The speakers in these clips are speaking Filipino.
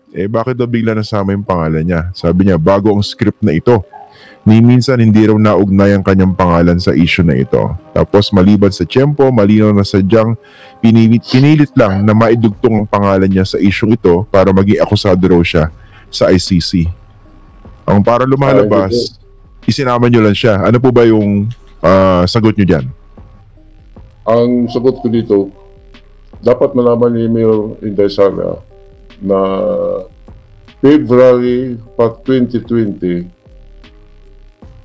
Bakit daw bigla nasama yung pangalan niya? Sabi niya, bago ang script na ito. Ni minsan hindi raw naugnay ang kanyang pangalan sa issue na ito. Tapos maliban sa tiyempo, malinaw na sadyang pinilit lang na maidugtong ang pangalan niya sa issue ito para maging akusado raw siya sa ICC. Ang para lumalabas, isinama niyo lang siya. Ano po ba yung sagot niyo dyan? Ang sagot ko dito, dapat malaman ni Mayor Inday Sara na February 2020,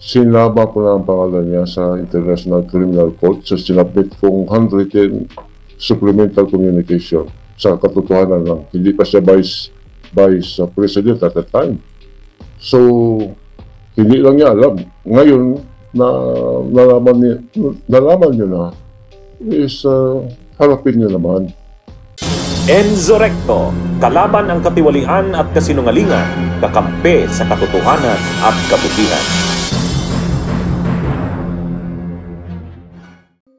sinama ko na ang pangalan niya sa International Criminal Court sa sinabit kong handwritten supplemental communication. Sa katotohanan lang, hindi pa siya vice president at that time. So, hindi lang niya alam. Ngayon, nalaman niyo na, is harapin niyo naman. Enzo Recto, kalaban ang katiwalian at kasinungalingan, kakampi sa katotohanan at kabutihan.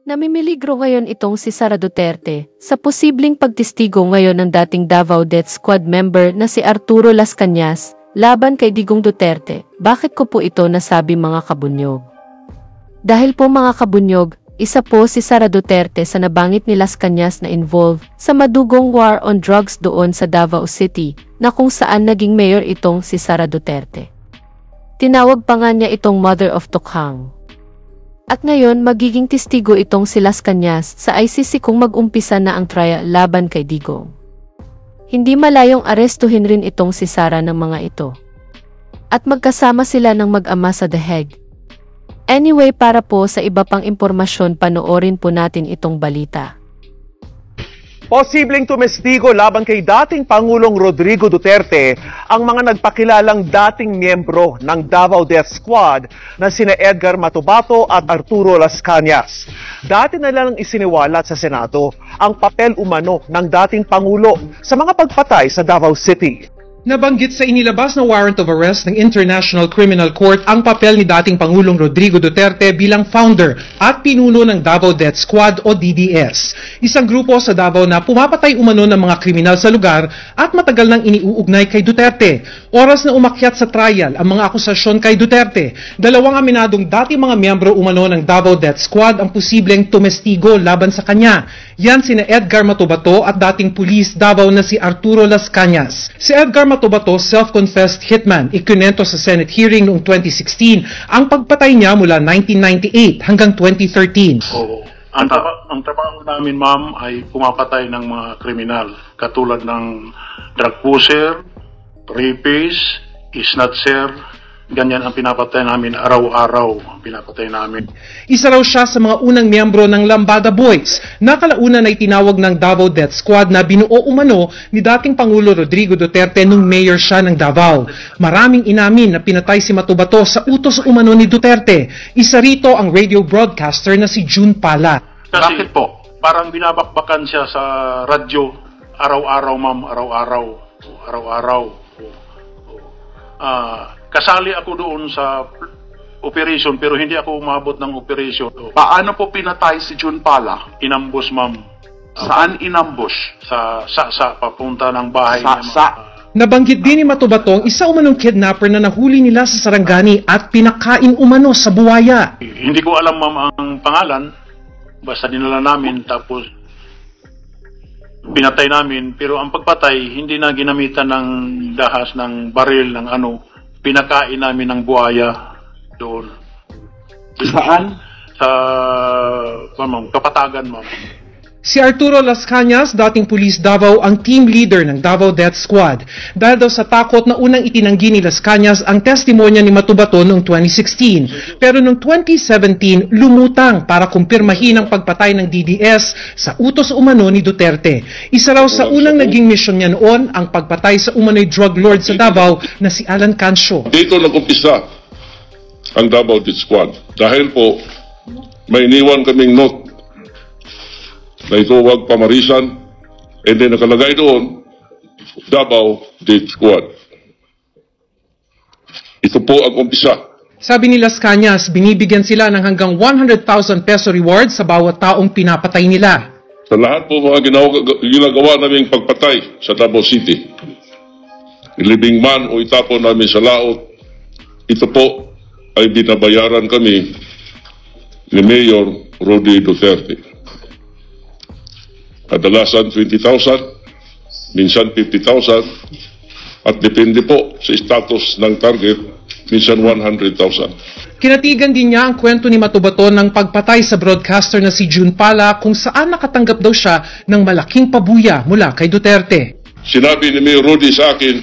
Namimiligro ngayon itong si Sara Duterte sa posibleng pagtistigo ngayon ng dating Davao Death Squad member na si Arturo Las Cañas laban kay Digong Duterte. Bakit ko po ito nasabi mga kabunyog? Dahil po mga kabunyog, isa po si Sara Duterte sa nabangit ni Las Cañas na involved sa madugong war on drugs doon sa Davao City na kung saan naging mayor itong si Sara Duterte. Tinawag pa nga niya itong Mother of Tokhang. At ngayon magiging testigo itong si Las Cañas sa ICC kung mag-umpisa na ang trial laban kay Digong. Hindi malayong arestuhin rin itong si Sara ng mga ito. At magkasama sila ng mag-ama sa The Hague. Anyway, para po sa iba pang impormasyon, panoorin po natin itong balita. Posibleng tumestigo laban kay dating Pangulong Rodrigo Duterte ang mga nagpakilalang dating miyembro ng Davao Death Squad na sina Edgar Matubato at Arturo Las Cañas. Dati na lang isiniwalat sa Senado ang papel umano ng dating Pangulo sa mga pagpatay sa Davao City. Nabanggit sa inilabas na warrant of arrest ng International Criminal Court ang papel ni dating Pangulong Rodrigo Duterte bilang founder at pinuno ng Davao Death Squad o DDS. Isang grupo sa Davao na pumapatay umano ng mga kriminal sa lugar at matagal nang iniuugnay kay Duterte. Oras na umakyat sa trial ang mga akusasyon kay Duterte. Dalawang aminadong dating mga miyembro umano ng Davao Death Squad ang posibleng tumestigo laban sa kanya. Yan sina Edgar Matubato at dating pulis Davao na si Arturo Las Cañas. Si Edgar Matubato, self-confessed hitman, ikunento sa Senate hearing noong 2016 ang pagpatay niya mula 1998 hanggang 2013. Ang trabaho namin, ma'am, ay pumapatay ng mga kriminal katulad ng drug pusher, rapist, snatcher. Ganyan ang pinapatay namin araw-araw. Pinapatay namin. Isa raw siya sa mga unang miyembro ng Lambada Boys na kalaunan ay tinawag ng Davao Death Squad na binuo umano ni dating Pangulo Rodrigo Duterte nung mayor siya ng Davao. Maraming inamin na pinatay si Matubato sa utos umano ni Duterte. Isa rito ang radio broadcaster na si June Pala. Bakit po? Parang binabakbakan siya sa radyo araw-araw, ma'am, araw-araw. Kasali ako doon sa operation pero hindi ako umabot ng operation. Paano po pinatay si June Pala? Inambush, ma'am. Saan inambush? Sa papunta ng bahay sa. Nabanggit din ni Matubato ang isa umanong kidnapper na nahuli nila sa Sarangani at pinakain umano sa buwaya. Hindi ko alam, ma'am, ang pangalan. Basta dinala namin tapos pinatay namin. Pero ang pagpatay, hindi na ginamitan ng dahas ng baril ng ano. Pinakain namin ng buhaya doon. Saan? Sa Kapatagan, ma'am. Si Arturo Las Cañas, dating pulis Davao, ang team leader ng Davao Death Squad. Dahil daw sa takot na unang itinanggi ni Las Cañas ang testimonya ni Matubato noong 2016. Pero noong 2017, lumutang para kumpirmahin ang pagpatay ng DDS sa utos umano ni Duterte. Isa raw sa unang naging misyon niya noon ang pagpatay sa umano'y drug lord sa Davao na si Alan Cancio. Dito nag-umpisa ang Davao Death Squad. Dahil po, may iniwan kaming note na ito wag pamarisan, and then nakalagay doon, Davao Death Squad. Ito po ang umpisa. Sabi ni Las Cañas, binibigyan sila ng hanggang 100,000 peso reward sa bawat taong pinapatay nila. Sa lahat po mga ginagawa naming pagpatay sa Davao City, ilibing man o itapon namin sa laot, ito po ay binabayaran kami ni Mayor Rodi Duterte. Kadalasan 20,000, minsan 50,000, at depende po sa status ng target, minsan 100,000. Kinatigan din niya ang kwento ni Matubato ng pagpatay sa broadcaster na si June Pala kung saan nakatanggap daw siya ng malaking pabuya mula kay Duterte. Sinabi ni Mayor Rodi sa akin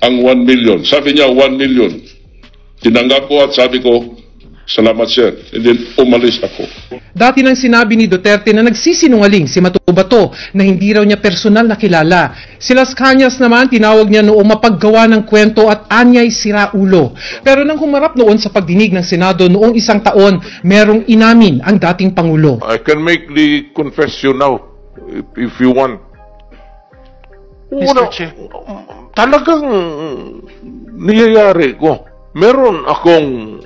ang 1 million. Sabi niya 1 million. Tinanggap ko at sabi ko, salamat sir. And then umalis ako. Dati nang sinabi ni Duterte na nagsisinungaling si Matubato na hindi raw niya personal na kilala. Si Las Cañas naman tinawag niya noong mapaggawa ng kwento at anyay siraulo. Pero nang humarap noon sa pagdinig ng Senado noong isang taon, merong inamin ang dating Pangulo. I can make the confession now if you want. Mr. Chair. Talagang niyayari ko. Meron akong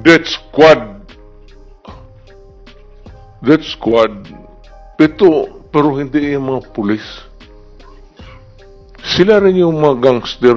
death squad, pero hindi yung mga pulis. Sila rin yung mga gangster.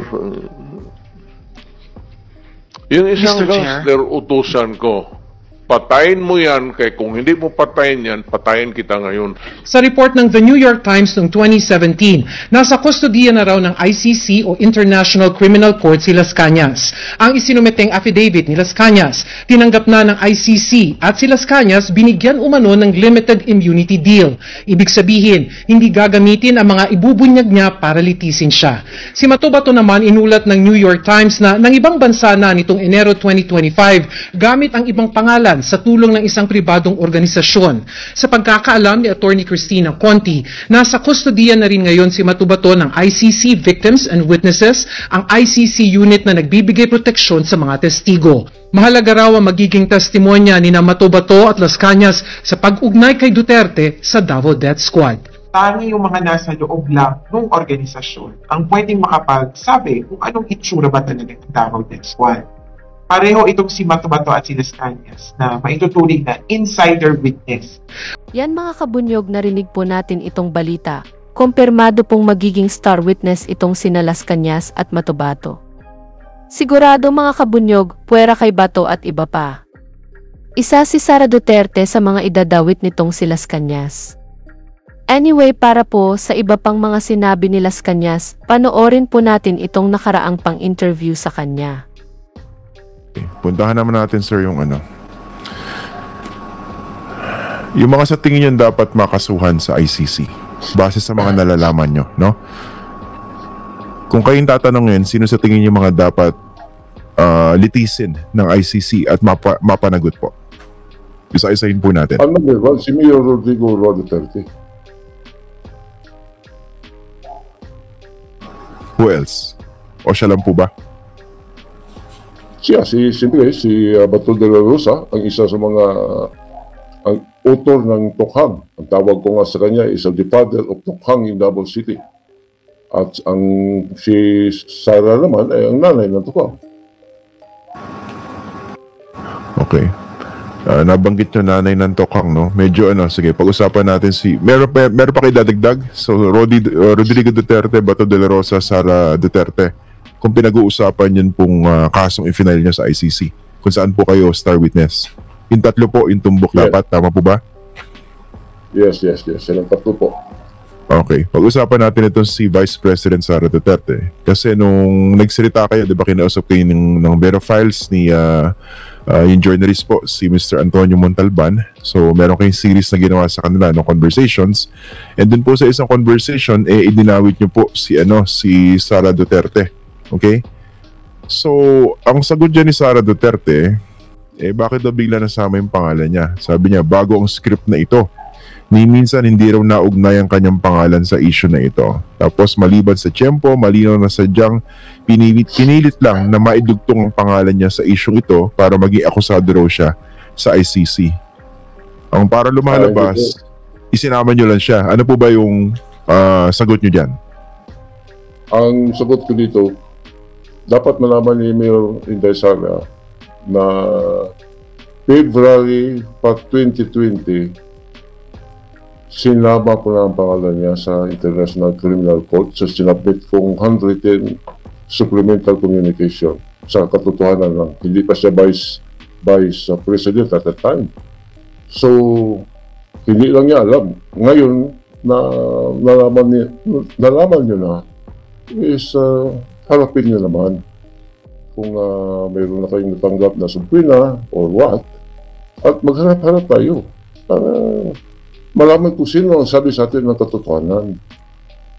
Yung isang gangster, utusan ko, patayin mo yan, kaya kung hindi mo patayin yan, patayin kita ngayon. Sa report ng The New York Times noong 2017, nasa kustodiya na raw ng ICC o International Criminal Court si Las Cañas. Ang isinumeteng affidavit ni Las Cañas, tinanggap na ng ICC at si Las Cañas binigyan umano ng limited immunity deal. Ibig sabihin, hindi gagamitin ang mga ibubunyag niya para litisin siya. Si Matubato naman inulat ng New York Times na ng ibang bansa na nitong Enero 2025 gamit ang ibang pangalan sa tulong ng isang pribadong organisasyon. Sa pagkakaalam ni Attorney Cristina Conti, nasa kustodiya na rin ngayon si Matubato ng ICC Victims and Witnesses, ang ICC unit na nagbibigay proteksyon sa mga testigo. Mahalaga raw ang magiging testimonya ni Matubato at Las Cañas sa pag-ugnay kay Duterte sa Davao Death Squad. Tanging yung mga nasa loob lang ng organisasyon ang pwedeng makapagsabi kung anong itsura ba talaga ng Davao Death Squad. Pareho itong si Matubato at si Las Cañas na maituturing na insider witness. Yan mga kabunyog, narinig po natin itong balita. Kumpirmado pong magiging star witness itong sina Las Cañas at Matubato. Sigurado mga kabunyog, puwera kay Bato at iba pa. Isa si Sara Duterte sa mga idadawit nitong si Las Cañas. Anyway, para po sa iba pang mga sinabi ni Las Cañas, panoorin po natin itong nakaraang pang-interview sa kanya. Puntahan naman natin sir yung yung mga sa tingin nyo dapat makasuhan sa ICC base sa mga nalalaman nyo, no? Kung kayong tatanungin, sino sa tingin nyo mga dapat litisin ng ICC at mapanagot po? Isa-isahin po natin. Si Mayor Rodrigo Duterte. Who else? O siya lang po ba? Siyempre, si Bato de la Rosa, ang isa sa mga ang author ng Tokhang. Ang tawag ko nga sa kanya is the father of Tokhang in Davao City. At si Sara naman ay ang nanay ng Tokhang. Okay. Nabanggit nyo nanay ng Tokhang, no? Medyo sige, pag-usapan natin meron pa kayo dadagdag? So, Rodrigo Duterte, Bato de la Rosa, Sara Duterte. Kung pinag-uusapan yun pong kasong i-final nyo sa ICC, kung saan po kayo star witness. Yung tatlo po, yung tumbok dapat, tama po ba? Yes. Silang tatlo po. Okay. Pag-usapan natin itong si Vice President Sara Duterte. Kasi nung nagsalita kayo, di ba kinausap kayo ng Bureau Files ni yung journalist po, si Mr. Antonio Montalban. So, meron kayong series na ginawa sa kanila, conversations. And dun po sa isang conversation, idinawit nyo po si Sara Duterte. Okay? So, ang sagot dyan ni Sara Duterte, bakit daw bigla nasama yung pangalan niya? Sabi niya, bago ang script na ito, ni minsan hindi raw naugnay ang kanyang pangalan sa issue na ito. Tapos maliban sa tiyempo, malinaw na sadyang pinilit lang na maidugtong ang pangalan niya sa issue ito para maging akusado raw siya sa ICC. Ang para lumalabas, isinama niyo lang siya. Ano po ba yung sagot niyo dyan? Ang sagot ko dito, dapat malaman ni Mayor Inday Sara na February 2020, sinama ko na ang pangalan niya sa International Criminal Court sa sinabit kong supplemental communication sa katotohanan lang. Hindi pa siya vice president at that time. So, hindi lang niya alam. Ngayon, nalaman niyo na, is harapin niyo naman kung mayroon na kayong natanggap na subpoena or what, at magharap-harap tayo para malaman kung sino ang sabi sa atin ng katotohanan.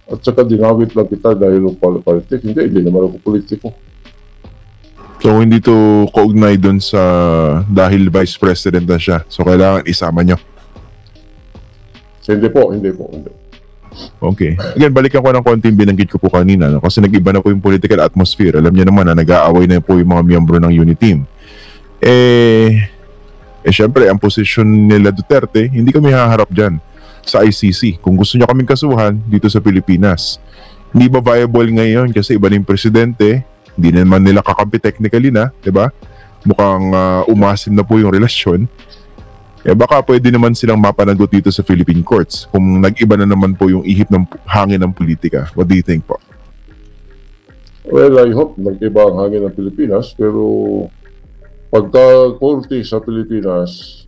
At saka dinawit lang kita dahil politik. Hindi naman ako politiko. So, hindi to kaugnay dun sa dahil vice president na siya. So, kailangan isama nyo. Hindi po. Okay. Again, balikan ko ng konti yung binanggit ko po kanina. No? Kasi nag-iba na po yung political atmosphere. Alam niyo naman na nag-aaway na po yung mga miyembro ng unit team. Syempre, ang posisyon nila Duterte, hindi kami haharap dyan sa ICC. Kung gusto nyo kaming kasuhan dito sa Pilipinas. Hindi ba viable ngayon kasi iba na yung presidente, hindi naman nila kakampi technically na, di ba? Mukhang umasim na po yung relasyon. Baka pwede naman silang mapanagot dito sa Philippine courts kung nag-iba na naman po yung ihip ng hangin ng politika. What do you think po? Well, I hope nag-iba ang hangin ng Pilipinas, pero pagka-korte sa Pilipinas,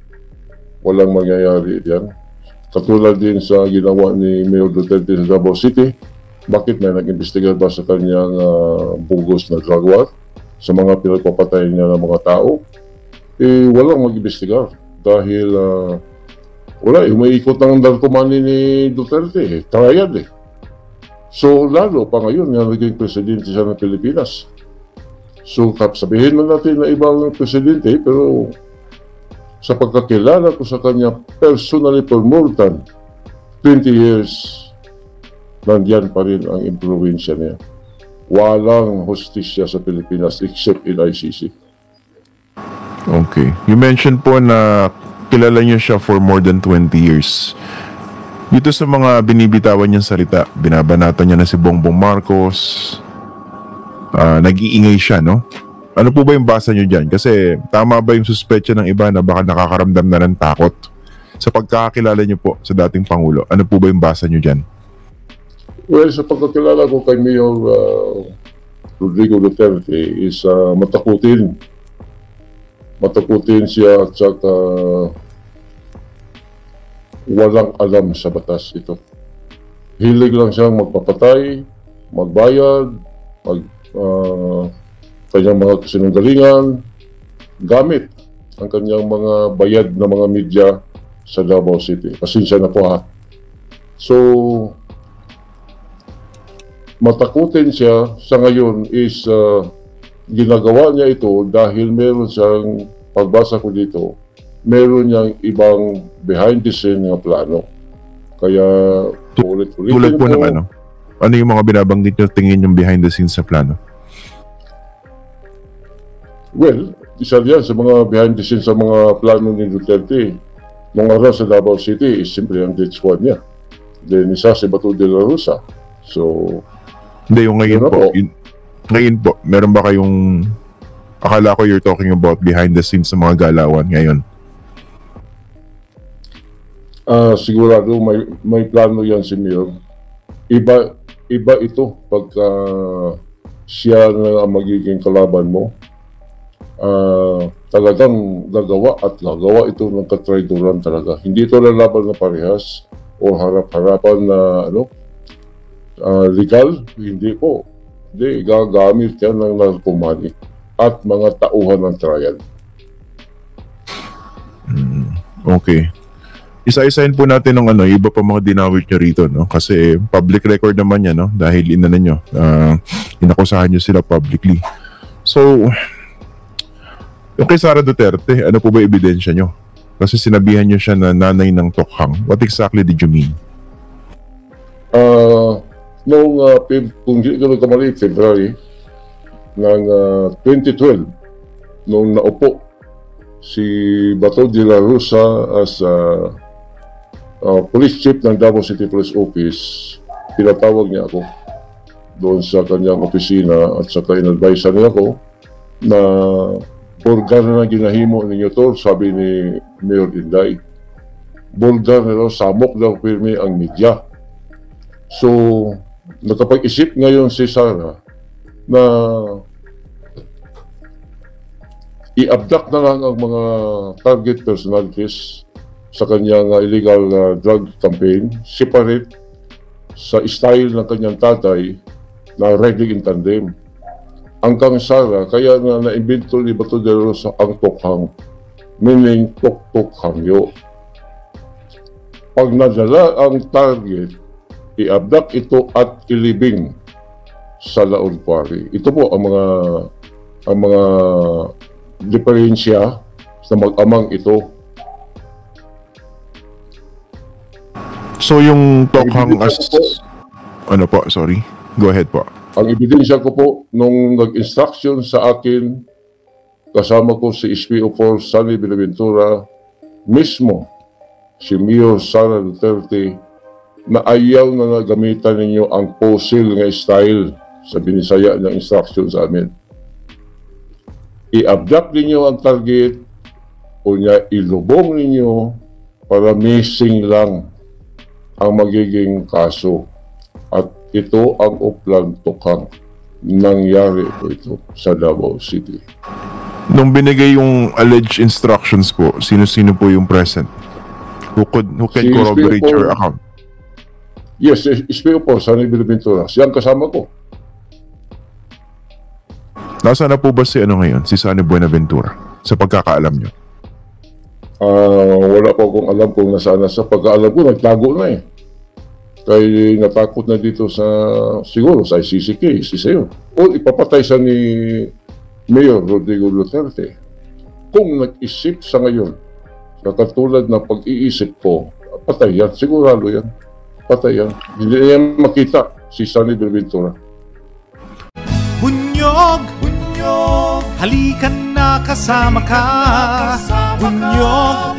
walang mangyayari diyan. Katulad din sa ginawa ni Mayor Duterte sa Davao City, bakit may nag-imbestigar ba sa kanyang bugos na drug war, sa mga pinagpapatayan niya ng mga tao? Walang mag-imbestigar dahil umaikot ng narkomani ni Duterte, triad . So lalo pa ngayon nga naging presidente siya ng Pilipinas. So sabihin man natin na ibang presidente, pero sa pagkakilala ko sa kanya personally for more than 20 years, nandiyan pa rin ang impluwensya niya. Walang hostisya sa Pilipinas except in ICC. Okay. You mentioned po na kilala niyo siya for more than 20 years. Dito sa mga binibitawan niyang salita, binabanatan niya na si Bongbong Marcos, nag-iingay siya, no? Ano po ba yung basa niyo dyan? Kasi tama ba yung suspetsya ng iba na baka nakakaramdam na ng takot? Sa pagkakakilala niyo po sa dating Pangulo, ano po ba yung basa niyo dyan? Well, sa pagkakilala ko kay Mayor Rodrigo Duterte is matakutin. Matakutin siya at saka walang alam sa batas ito. Hilig lang siyang magpapatay, magbayad, kanyang mga sinungalingan, gamit ang kanyang mga bayad na mga media sa Davao City. Pasensya na po ha. So, matakutin siya sa ngayon is ginagawa niya ito dahil meron siyang, pagbasa ko dito, meron niyang ibang behind the scene na plano. Kaya ulit-ulitin tulad po ng ano? Ano yung mga binabanggit niyo tingin yung behind the scenes sa plano? Well, isa yan sa mga behind the scenes sa mga plano ni Duterte. Nung araw sa Davao City is simple ang death squad niya. Then isa si Bato de la Rosa. So, hindi, yung ngayon po. Ngayon po, meron ba kayong, akala ko you're talking about behind the scenes sa mga galawan ngayon? Sigurado may plano yan si Mayor. Iba ito pagka siya na ang magiging kalaban mo. Talagang gagawa ito ng katraidoran talaga. Hindi ito lalaban na parehas o harap-harapan na legal. Hindi po. Hindi, gagamit yan ng narkomani at mga tauhan ng trial. Okay. Isa-isahin po natin ng iba pa mga dinawit nyo rito, no? Kasi public record naman yan, no? Dahil nyo, inakusahan nyo sila publicly. So, yung kay Sara Duterte, ano po ba ebidensya nyo? Kasi sinabihan nyo siya na nanay ng tokhang. What exactly did you mean? Kung hindi ko nagkamali, February ng 2012, nung naupo si Bato de la Rosa as police chief ng Davao City Police Office, pinatawag niya ako doon sa kanyang opisina at saka in-advise niya ako na bulgar na ginahimo ninyo to, sabi ni Mayor Inday. Bulgar na daw, samok daw pirmi ang media. So, nakapag-isip ngayon si Sara na i-abduct na lang ang mga target personalities sa kanyang illegal drug campaign, separate sa style ng kanyang tatay na riding in tandem. Hanggang Sara, kaya na-invento ni Bato de Rosa ang tokhang, meaning tok-tok hangyo. Pag nadala ang target, i-abduct ito at ilibing sa Laon Quarry. Ito po ang mga diferensya sa mag-amang ito. So yung tokhang as... Ano po, sorry. Go ahead po. Ang ebidensya ko po, nung nag-instruction sa akin, kasama ko si SPO4 Sunny Benaventura, mismo si Mayor Sara Duterte, na ayaw na nagamitan ninyo ang fossil nga style sa binisaya ng instruction sa amin. I-abduct ninyo ang target o niya ilubong ninyo para missing lang ang magiging kaso. At ito ang uplan tokhang nangyari po ito sa Davao City. Nung binigay yung alleged instructions po, sino-sino po yung present? Who can corroborate your account? Yes, SPO4 Sunny Benaventura. Siyang kasama ko. Nasaan na po ba si ano ngayon? Si Sunny Buenaventura? Sa pagkakaalam nyo? Wala po akong alam kung nasaan na. Sa pagkaalam ko, nagtago na eh. Kaya natakot na dito sa, siguro sa ICC case, isayo. O ipapatay siya ni Mayor Rodrigo Duterte. Kung nag-isip sa ngayon, sa katulad ng pag-iisip ko, patay yan. Sigurado yan. Patay yan. Hindi niya makita si Sunny Benaventura. Bunyog! Bunyog! Halikan na kasama ka! Bunyog!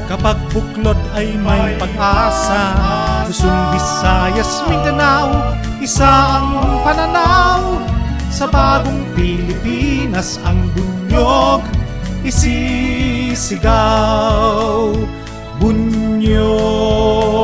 Kapag buklod ay may pag-asa, Luzon, Visayas, Mindanao, isa ang pananaw. Sa bagong Pilipinas ang bunyog isisigaw. Bunyog!